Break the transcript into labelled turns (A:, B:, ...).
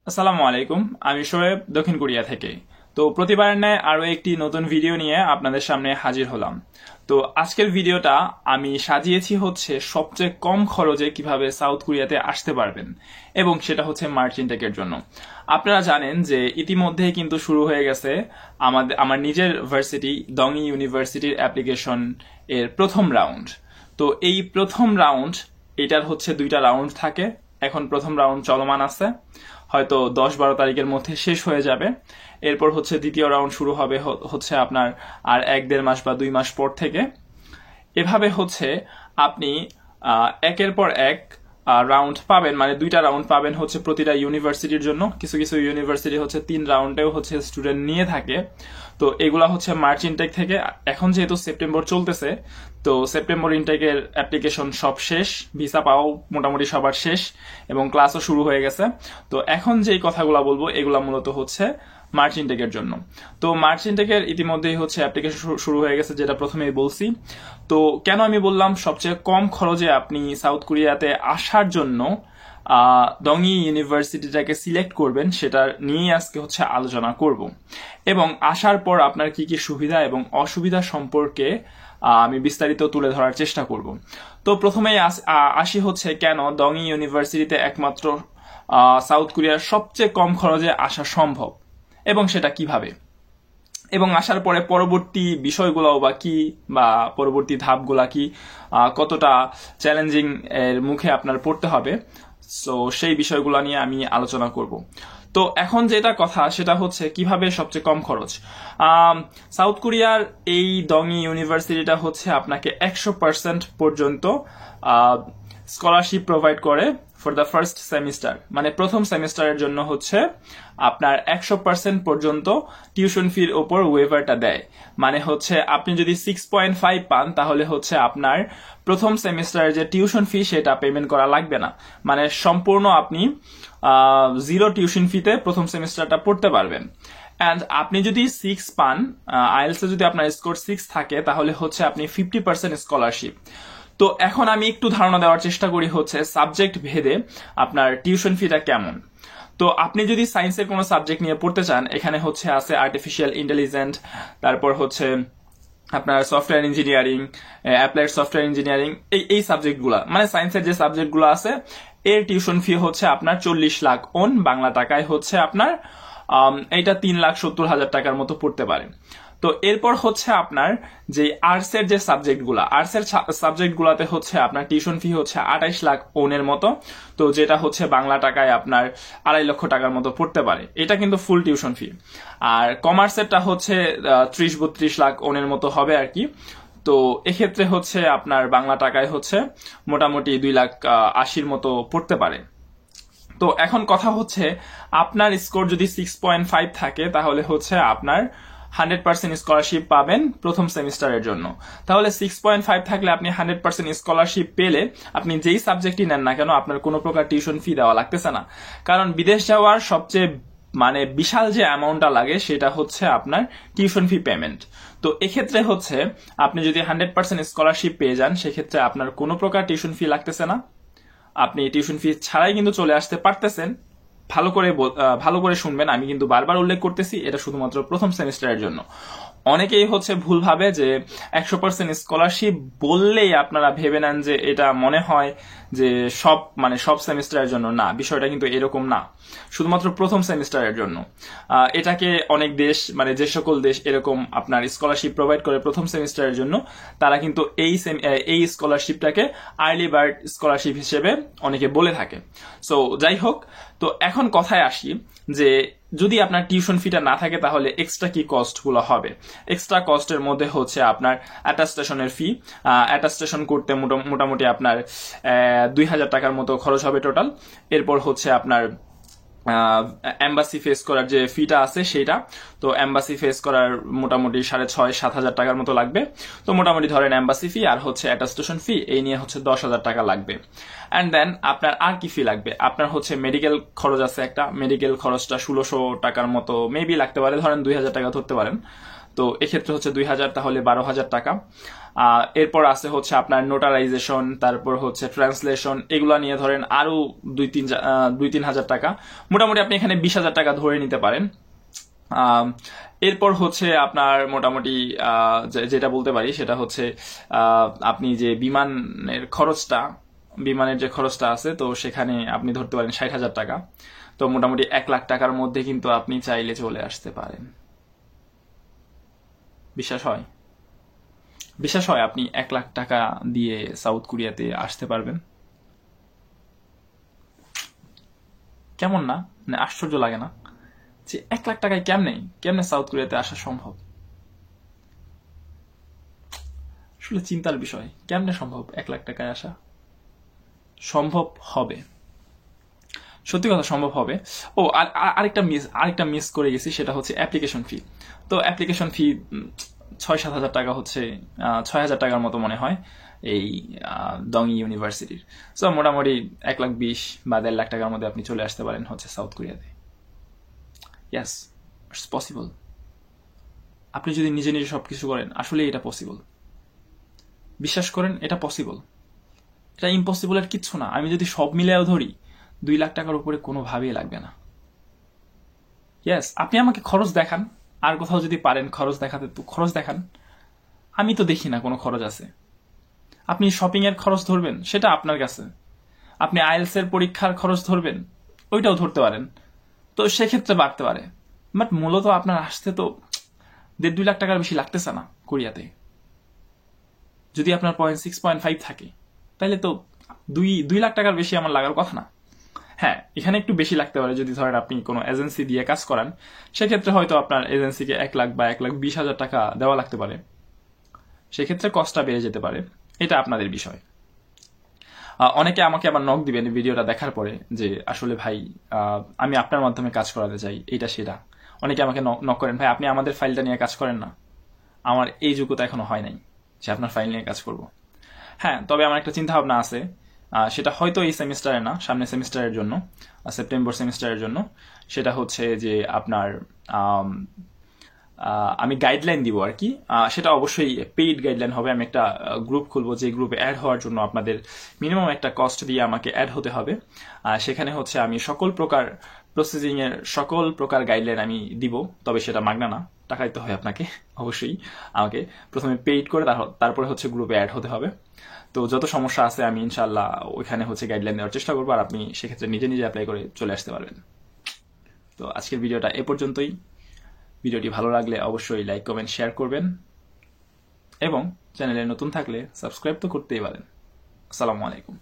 A: আসসালামু আলাইকুম। আমি শোয়েব, দক্ষিণ কোরিয়া থেকে। তো প্রতিবারের ন্যায় আরো একটি নতুন ভিডিও নিয়ে আপনাদের সামনে হাজির হলাম। তো আজকের ভিডিওটা আমি সাজিয়েছি হচ্ছে সবচেয়ে কম খরচে কিভাবে সাউথ কোরিয়াতে আসতে পারবেন, এবং সেটা হচ্ছে মার্চ ইনটেকের জন্য। আপনারা জানেন যে ইতিমধ্যেই কিন্তু শুরু হয়ে গেছে আমার নিজের ভার্সিটি দংই ইউনিভার্সিটির অ্যাপ্লিকেশন এর প্রথম রাউন্ড। তো এই প্রথম রাউন্ড, এটার হচ্ছে দুইটা রাউন্ড থাকে। এখন প্রথম রাউন্ড চলমান আছে, হয়তো 10-12 তারিখের মধ্যে শেষ হয়ে যাবে। এরপর হচ্ছে দ্বিতীয় রাউন্ড শুরু হবে হচ্ছে আপনার আর 1-1.5 মাস বা 2 মাস পর থেকে। এভাবে হচ্ছে আপনি একের পর এক রাউন্ড পাবেন, মানে দুইটা রাউন্ড পাবেন হচ্ছে প্রতিটা ইউনিভার্সিটির জন্য। কিছু কিছু ইউনিভার্সিটি হচ্ছে 3 রাউন্ডেও হচ্ছে স্টুডেন্ট নিয়ে থাকে। তো এগুলা হচ্ছে মার্চ ইনটেক থেকে। এখন যেহেতু সেপ্টেম্বর চলতেছে, তো সেপ্টেম্বর ইনটেকের অ্যাপ্লিকেশন সব শেষ, ভিসা পাওয়াও মোটামুটি সবার শেষ, এবং ক্লাসও শুরু হয়ে গেছে। তো এখন যেই কথাগুলো বলবো এগুলা মূলত হচ্ছে মার্চ ইনটেকের জন্য। তো মার্চ ইনটেকের ইতিমধ্যেই হচ্ছে অ্যাপ্লিকেশন শুরু হয়ে গেছে, যেটা প্রথমেই বলছি। তো কেন আমি বললাম সবচেয়ে কম খরচে আপনি সাউথ কোরিয়াতে আসার জন্য দংই ইউনিভার্সিটিটাকে সিলেক্ট করবেন, সেটা নিয়েই আজকে হচ্ছে আলোচনা করব। এবং আসার পর আপনার কি কি সুবিধা এবং অসুবিধা সম্পর্কে আমি বিস্তারিত তুলে ধরার চেষ্টা করব। তো প্রথমেই আসি হচ্ছে কেন দংই ইউনিভার্সিটিতে একমাত্র সাউথ কোরিয়ার সবচেয়ে কম খরচে আসা সম্ভব, এবং সেটা কিভাবে, এবং আসার পরে পরবর্তী বিষয়গুলোও বা কি, বা পরবর্তী ধাপগুলা কি, কতটা চ্যালেঞ্জিং এর মুখে আপনার পড়তে হবে। সো সেই বিষয়গুলো নিয়ে আমি আলোচনা করব। তো এখন যেটা কথা সেটা হচ্ছে কিভাবে সবচেয়ে কম খরচ। সাউথ কোরিয়ার এই দংই ইউনিভার্সিটিটা হচ্ছে আপনাকে 100% পর্যন্ত স্কলারশিপ প্রোভাইড করে ফর দ্য ফার্স্ট সেমিস্টার। মানে প্রথম সেমিস্টারের জন্য হচ্ছে আপনার 100% পর্যন্ত টিউশন ফির ওপর ওয়েভারটা দেয়। মানে হচ্ছে আপনি যদি 6.5 পান, তাহলে হচ্ছে আপনার প্রথম সেমিস্টারের যে টিউশন ফি সেটা পেমেন্ট করা লাগবে না। মানে সম্পূর্ণ আপনি জিরো টিউশন ফিতে প্রথম সেমিস্টারটা পড়তে পারবেন। অ্যান্ড আপনি যদি 6 পান, আইএলটিএস যদি আপনার স্কোর 6 থাকে, তাহলে হচ্ছে আপনি 50% স্কলারশিপ। তো এখন আমি একটু ধারণা দেওয়ার চেষ্টা করি হচ্ছে সাবজেক্ট ভেদে আপনার টিউশন ফিটা কেমন। তো আপনি যদি সায়েন্সের কোনো সাবজেক্ট নিয়ে পড়তে চান, এখানে হচ্ছে আছে আর্টিফিশিয়াল ইন্টেলিজেন্স, তারপর হচ্ছে আপনার software engineering, applied software engineering, এই সাবজেক্টগুলো, মানে সায়েন্সের যে সাবজেক্টগুলো আছে, এর টিউশন ফি হচ্ছে আপনার 40 লাখ ওন, বাংলা টাকায় হচ্ছে আপনার এইটা 3,70,000 টাকার মতো পড়তে পারে। তো এরপর হচ্ছে আপনার যে আর্টসের যে আর্টসের সাবজেক্টগুলোতে হচ্ছে আপনার টিউশন ফি হচ্ছে 28 লাখ ওনের মতো। তো যেটা হচ্ছে বাংলা টাকায় আপনার 2.5 লক্ষ টাকার মতো পড়তে পারে। এটা কিন্তু ফুল টিউশন ফি। আর কমার্সেরটা হচ্ছে 30-32 লাখ ওনের মতো হবে আর কি। তো এক্ষেত্রে হচ্ছে আপনার বাংলা টাকায় হচ্ছে মোটামুটি 2,80,000 মতো পড়তে পারে। তো এখন কথা হচ্ছে আপনার স্কোর যদি 6.5 থাকে, তাহলে হচ্ছে আপনার 100% স্কলারশিপ পাবেন প্রথম সেমিস্টারের জন্য। তাহলে 6.5 থাকলে আপনি 100% স্কলারশিপ পেলে আপনি যেই সাবজেক্টই নেন না কেন, আপনার কোনো প্রকার টিউশন ফি দেওয়া লাগতেছে না। কারণ বিদেশ যাওয়ার সবচেয়ে মানে বিশাল যে অ্যামাউন্টটা লাগে সেটা হচ্ছে আপনার টিউশন ফি পেমেন্ট। তো এক্ষেত্রে হচ্ছে আপনি যদি 100% স্কলারশিপ পেয়ে যান, সেক্ষেত্রে আপনার কোনো প্রকার টিউশন ফি লাগতেছে না। আপনি টিউশন ফি ছাড়াই কিন্তু চলে আসতে পারতেছেন। ভালো করে শুনবেন, আমি কিন্তু বারবার উল্লেখ করতেছি এটা শুধুমাত্র প্রথম সেমিস্টারের জন্য। অনেকেই হচ্ছে ভুল ভাবে যে 100% স্কলারশিপ বললেই আপনারা ভেবে নেন যে এটা মনে হয় যে সব সেমিস্টারের জন্য। না, বিষয়টা কিন্তু এরকম না, শুধুমাত্র প্রথম সেমিস্টারের জন্য। এটাকে অনেক দেশ, মানে যে সকল দেশ এরকম আপনার স্কলারশিপ প্রোভাইড করে প্রথম সেমিস্টারের জন্য, তারা কিন্তু এই স্কলারশিপটাকে আর্লি বার্ড স্কলারশিপ হিসেবে অনেকে বলে থাকে। সো যাই হোক, তো এখন কথায় আসি যে যদি আপনার টিউশন ফিটা না থাকে, তাহলে এক্সট্রা কি কস্ট গুলো হবে। এক্সট্রা কস্টের মধ্যে হচ্ছে আপনার অ্যাটাস্টেশনের ফি। অ্যাটাস্টেশন করতে মোটামুটি আপনার 2,000 টাকার মতো খরচ হবে টোটাল। এরপর হচ্ছে আপনার এম্বাসি ফেস করার যে ফিটা আছে সেটা। তো এম্বাসি ফেস করার মোটামুটি 6,500-7,000 টাকার মতো লাগবে। তো মোটামুটি ধরেন এম্বাসি ফি আর হচ্ছে অ্যাটাস্টেশন ফি, এই নিয়ে হচ্ছে 10,000 টাকা লাগবে। অ্যান্ড দেন আপনার আর কি ফি লাগবে, আপনার হচ্ছে মেডিকেল খরচ আছে একটা। মেডিকেল খরচটা 1,600 টাকার মতো মেবি লাগতে পারে, ধরেন 2,000 টাকা ধরতে পারেন। তো এক্ষেত্রে হচ্ছে 2000, তাহলে 12,000 টাকা। এরপর আছে হচ্ছে আপনার নোটারাইজেশন, তারপর হচ্ছে ট্রান্সলেশন, এগুলা নিয়ে ধরেন আরো 2-3 হাজার টাকা। মোটামুটি আপনি এখানে 20,000 টাকা ধরে নিতে পারেন। এরপর হচ্ছে আপনার মোটামুটি যেটা বলতে পারি সেটা হচ্ছে আপনি যে বিমানের যে খরচটা আছে, তো সেখানে আপনি ধরতে পারেন 60,000 টাকা। তো মোটামুটি 1 লাখ টাকার মধ্যে কিন্তু আপনি চাইলে চলে আসতে পারেন। বিশ্বাস হয় আপনি 1 লাখ টাকা দিয়ে সাউথ কোরিয়াতে আসতে পারবেন? কেমন না, মানে আশ্চর্য লাগে না যে 1 লাখ টাকায় কেমনে সাউথ কোরিয়াতে আসা সম্ভব? আসলে চিন্তার বিষয়, কেমনে সম্ভব 1 লাখ টাকায় আসা? সম্ভব হবে, সত্যি কথা সম্ভব হবে। ও আরেকটা মিস করে গেছি, সেটা হচ্ছে অ্যাপ্লিকেশন ফি। তো অ্যাপ্লিকেশন ফি 6-7 হাজার টাকা হচ্ছে, 6,000 টাকার মতো মনে হয় এই দংই ইউনিভার্সিটির। সো মোটামুটি 1,20,000 বা 1.5 লাখ টাকার মধ্যে আপনি চলে আসতে পারেন হচ্ছে সাউথ কোরিয়াতে। ইয়াস, ইটস পসিবল। আপনি যদি নিজে নিজে সবকিছু করেন, আসলে এটা পসিবল। বিশ্বাস করেন, এটা পসিবল। এটা ইম্পসিবলের কিচ্ছু না। আমি যদি সব মিলেও ধরি, 2 লাখ টাকার উপরে কোনোভাবেই লাগবে না। ইয়েস, আপনি আমাকে খরচ দেখান, আর কোথাও যদি পারেন খরচ দেখাতে তো খরচ দেখান। আমি তো দেখি না কোনো খরচ আছে। আপনি শপিং এর খরচ ধরবেন, সেটা আপনার কাছে। আপনি আইএলস এর পরীক্ষার খরচ ধরবেন, ওইটাও ধরতে পারেন। তো সেক্ষেত্রে বাড়তে পারে, বাট মূলত আপনার আসতে তো 1.5-2 লাখ টাকার বেশি লাগতেছে না কোরিয়াতে। যদি আপনার 0.6-0.5 থাকে, তাহলে তো 2 লাখ টাকার বেশি আমার লাগার কথা না। হ্যাঁ, এখানে একটু বেশি লাগতে পারে যদি ধরেন আপনি কোনো এজেন্সি দিয়ে কাজ করান, সেক্ষেত্রে হয়তো আপনার এজেন্সিকে 1 লাখ বা 1,20,000 টাকা দেওয়া লাগতে পারে। সেক্ষেত্রে কস্টটা বেড়ে যেতে পারে, এটা আপনাদের বিষয়। অনেকে আমাকে আবার নক দিবেন ভিডিওটা দেখার পরে যে আসলে ভাই আমি আপনার মাধ্যমে কাজ করাতে চাই, এটা সেটা। অনেকে আমাকে নক করেন, ভাই আপনি আমাদের ফাইলটা নিয়ে কাজ করেন না। আমার এই যোগ্যতা এখনো হয় নাই যে আপনার ফাইল নিয়ে কাজ করব। হ্যাঁ, তবে আমার একটা চিন্তা ভাবনা আছে, সেটা হয়তো এই সেমিস্টারে না, সামনের সেমিস্টারের জন্য, সেপ্টেম্বর সেমিস্টারের জন্য। সেটা হচ্ছে যে আপনার আমি গাইডলাইন দিব আর কি। সেটা অবশ্যই পেইড গাইডলাইন হবে। আমি একটা গ্রুপ খুলবো, যে গ্রুপে অ্যাড হওয়ার জন্য আপনাদের মিনিমাম একটা কস্ট দিয়ে আমাকে অ্যাড হতে হবে। সেখানে হচ্ছে আমি সকল প্রকার প্রসেসিং এর সকল প্রকার গাইডলাইন আমি দিব, তবে সেটা মাগনা না, টাকা দিতে হয় আপনাকে। অবশ্যই আমাকে প্রথমে পেইড করে তারপরে হচ্ছে গ্রুপে অ্যাড হতে হবে। তো যত সমস্যা আছে আমি ইনশাল্লাহ ওইখানে হচ্ছে গাইডলাইন দেওয়ার চেষ্টা করবো, আর আপনি সেক্ষেত্রে নিজে নিজে অ্যাপ্লাই করে চলে আসতে পারবেন। তো আজকের ভিডিওটা এ পর্যন্তই। ভিডিওটি ভালো লাগলে অবশ্যই লাইক, কমেন্ট, শেয়ার করবেন, এবং চ্যানেলে নতুন থাকলে সাবস্ক্রাইব তো করতেই পারেন। আসসালামু আলাইকুম।